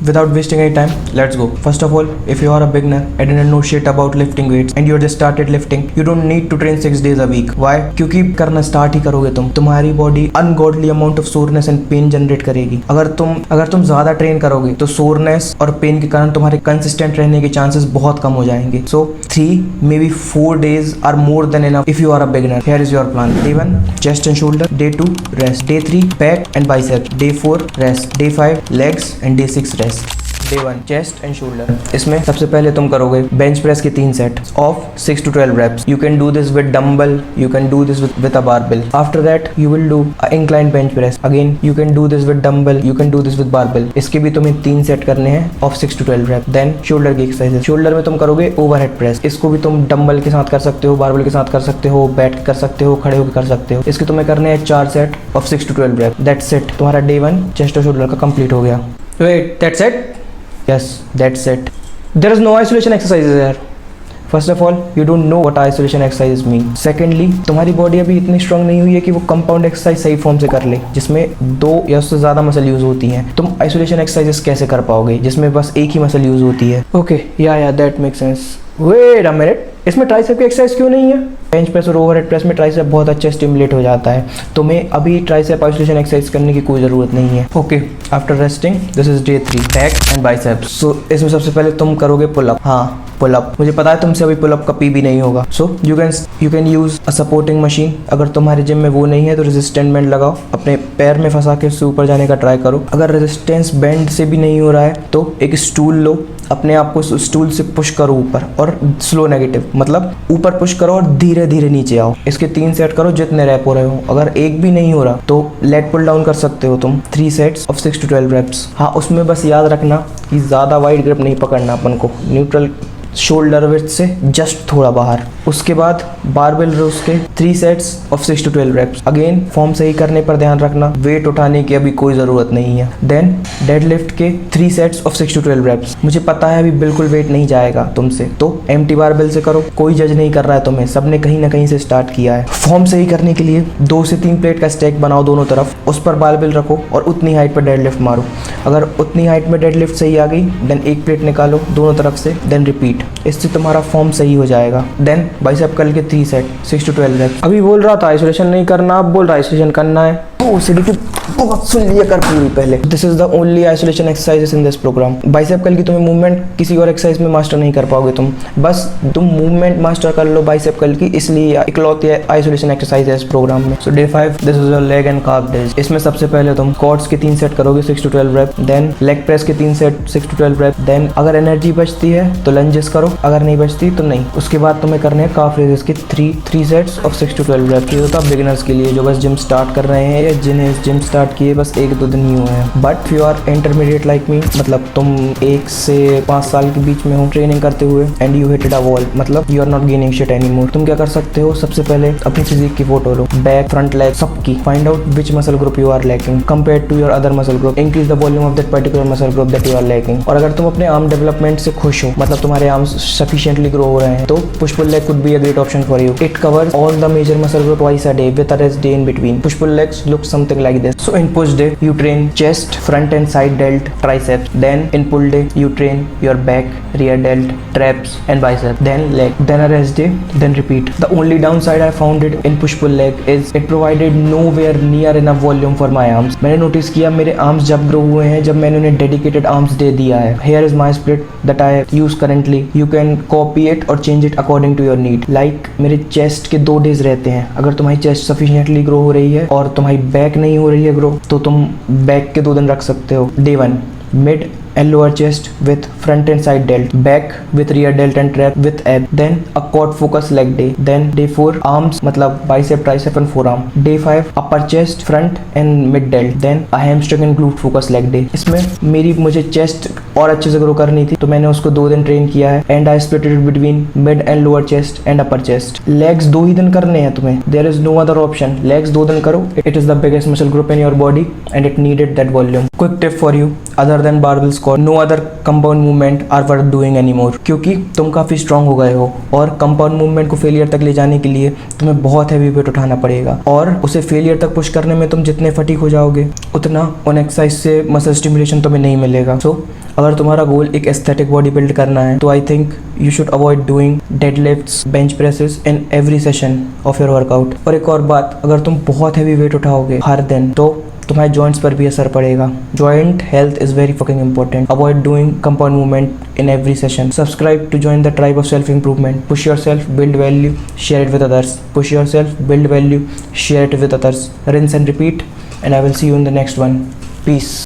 without wasting any time, let's go. First of all, if you are a beginner and didn't know shit about lifting weights and you just started lifting, you don't need to train 6 days a week. Why? क्योंकि करना start ही करोगे तुम्हारी body ungodly amount of soreness and pain generate करेगी। अगर तुम ज्यादा train करोगे तो सोरनेस और पेन के कारण तुम्हारे कंसिस्टेंट रहने के चांसेस बहुत कम हो जाएंगे। सो 3 maybe 4 days are more than enough if you are a beginner. Here is your plan. Day 1 chest and shoulder, day 2 rest, day 3 back and biceps, day 4 rest, day 5 legs and day 6 rest. Day 1 chest and shoulder. इसमें सबसे पहले तुम करोगे bench press के 3 set of 6 to 12 reps. You can do this with dumbbell, you can do this with a barbell. After that you will do a incline bench press. Again you can do this with dumbbell, you can do this with barbell. इसके भी तुम्हें 3 set करने हैं of 6 to 12 reps. Then shoulder की exercise, shoulder में तुम करोगे overhead press. इसको भी तुम डंबल के साथ कर सकते हो, बारबल के साथ कर सकते हो, बैठ कर सकते हो, खड़े होकर कर सकते हो। इसके तुम्हें करने हैं 4 set of 6 to 12 reps. That's it. तुम्हारा day 1 चेस्ट और शोल्डर का कंप्लीट हो गया। Wait, that's it? Yes, that's it. There is no isolation exercises here. First of all, you don't know what isolation exercises mean. Secondly, तुम्हारी body अभी इतनी strong नहीं हुई है कि वो कंपाउंड एक्सरसाइज सही फॉर्म से कर ले, जिसमें 2 या उससे ज़्यादा मसल यूज होती हैं। तुम आइसोलेशन एक्सरसाइजेस कैसे कर पाओगे जिसमें बस एक ही मसल यूज होती है? ओके, या that make sense. Wait a minute, इसमें ट्राइसेप की एक्सरसाइज क्यों नहीं है? बेंच प्रेस और ओवरहेड प्रेस में ट्राइसेप बहुत अच्छा स्टिमुलेट हो जाता है। तुम्हें अभी ट्राइसेप आइसोलेशन एक्सरसाइज करने की कोई ज़रूरत नहीं है। Okay, after resting this is day 3 back and biceps. So इसमें सबसे पहले तुम करोगे पुलअप। हाँ, पुलअप। मुझे पता है तुमसे अभी पुलअप का पी भी नहीं होगा। So you can use a supporting machine. अगर तुम्हारे जिम में वो नहीं है तो रेजिस्टेंट बैंड लगाओ, अपने पैर में फंसा के उससे ऊपर जाने का ट्राई करो। अगर रेजिस्टेंस बैंड से भी नहीं हो रहा है तो एक स्टूल लो, अपने आप को स्टूल से पुश करो ऊपर और स्लो नेगेटिव, मतलब ऊपर पुश करो और धीरे धीरे नीचे आओ। इसके 3 सेट करो जितने रैप हो रहे हो। अगर एक भी नहीं हो रहा तो लेट पुल डाउन कर सकते हो तुम 3 सेट्स ऑफ 6 to 12 reps। हाँ, उसमें बस याद रखना कि ज़्यादा वाइड ग्रिप नहीं पकड़ना अपन को, न्यूट्रल शोल्डर विड्थ से जस्ट थोड़ा बाहर। उसके बाद बारबेल रोज के 3 sets of 6 to 12 reps। Again form सही करने पर ध्यान रखना, वेट उठाने की अभी कोई ज़रूरत नहीं है। देन डेडलिफ्ट के 3 सेट्स ऑफ 6 to 12 reps। मुझे पता है अभी बिल्कुल वेट नहीं जाएगा तुमसे, तो एम्प्टी बारबेल से करो। कोई जज नहीं कर रहा है तुम्हें, सबने कहीं ना कहीं से स्टार्ट किया है। फॉर्म सही करने के लिए 2 से 3 प्लेट का स्टैक बनाओ दोनों तरफ, उस पर बारबेल रखो और उतनी हाइट पर डेडलिफ्ट मारो। अगर उतनी हाइट में डेडलिफ्ट सही आ गई देन एक प्लेट निकालो दोनों तरफ से, देन रिपीट। इससे तुम्हारा फॉर्म सही हो जाएगा। देन बाइसेप कर्ल के 3 सेट 6 to 12 reps। अभी बोल रहा था आइसोलेशन नहीं करना, अब बोल रहा आइसोलेशन करना है। बहुत सुन लिया कर पूरी पहले। This is the only isolation exercises in this program. Bicep curl की तुम्हें मूवमेंट किसी और एक्सरसाइज में मास्टर नहीं कर पाओगे तुम, बस तुम मूवमेंट मास्टर कर लो बाइसेप कर्ल की, इसलिए इकलौती आइसोलेशन एक्सरसाइज है इस प्रोग्राम में। So day 5 this is your leg and calf days. इसमें सबसे पहले तुम क्वाड्स के 3 सेट करोगे 6 to 12 reps। Then leg press के 3 सेट 6 to 12 reps। देन अगर एनर्जी बचती है तो लंजेस करो, अगर नहीं बचती तो नहीं। उसके बाद तुम्हें करने हैं काफ रेजेस के 3 सेट्स ऑफ 6 to 12 reps। ये होता है बिगिनर्स के लिए जो बस जिम स्टार्ट कर रहे हैं या जिन्हें जिम स्टार्ट किए बस 1-2 दिन ही हुए हैं। But you are intermediate like me, मतलब तुम 1 से 5 साल के बीच में हो ट्रेनिंग करते हुए and you hitted a wall, मतलब you are not gaining shit anymore. तुम क्या कर सकते हो, सबसे पहले अपनी फिजिक की फोटो लो, बैक फ्रंट लेग सबकी, find out which muscle group you are lacking compare to your other muscle group, increase the volume of that particular muscle group that you are lacking. और अगर तुम अपने arm development से खुश हो, मतलब तुम्हारे आर्म्स सफिशिएंटली ग्रो हो रहे हैं, तो push pull leg could be a great option for you. It covers all the major muscle group twice a day with a rest day in between. Push pull legs look something like this. So in push day you train chest, front and side delt, triceps. Then in pull day you train your back, rear delt, traps and biceps. Then leg. Then a rest day. Then repeat. The only downside I found it in push pull leg is it provided nowhere near enough volume for my arms. मैंने notice किया मेरे arms जब grow हुए हैं जब मैंने उन्हें dedicated arms दे दिया है। Here is my split that I use currently. You can copy it or change it according to your need. Like मेरे चेस्ट के 2 डेज रहते हैं। अगर तुम्हारी चेस्ट सफिशिएंटली ग्रो हो रही है और तुम्हारी बैक नहीं हो रही है ग्रो, तो तुम बैक के 2 दिन रख सकते हो। Day 1 mid and lower chest with front and side delt, back with rear delt and trap with ab, then a quad focus leg day, then day 4 arms मतलब bicep, tricep and forearm, day 5 upper chest, front and mid delt, then a hamstring and glute focus leg day। इसमें मुझे chest और अच्छे से grow करनी थी तो मैंने उसको 2 दिन ट्रेन किया है and I split it between mid and lower chest and upper chest. Legs 2 ही दिन करने हैं तुम्हें, there is no other option. Legs 2 दिन करो, it is the biggest muscle group in your body and it needed that volume. Quick tip for you, other than barbell called no other compound movement are worth doing anymore, क्योंकि तुम काफ़ी strong हो गए हो और compound movement को failure तक ले जाने के लिए तुम्हें बहुत हैवी वेट उठाना पड़ेगा, और उसे फेलियर तक पुश करने में तुम जितने फटीक हो जाओगे उतना उन एक्सरसाइज से मसल स्टिमुलेशन तुम्हें नहीं मिलेगा। सो अगर तुम्हारा गोल एक एस्थेटिक बॉडी बिल्ड करना है तो I think you should avoid doing deadlifts, bench presses in every session of your workout. और एक और बात, अगर तुम बहुत हैवी वेट उठाओगे हर दिन तो तुम्हारे जॉइंट्स पर भी असर पड़ेगा। Joint health is very fucking important. Avoid doing compound movement in every session. Subscribe to join the tribe of self improvement. Push yourself, build value, share it with others. Push yourself, build value, share it with others. Rinse and repeat, and I will see you in the next one. Peace.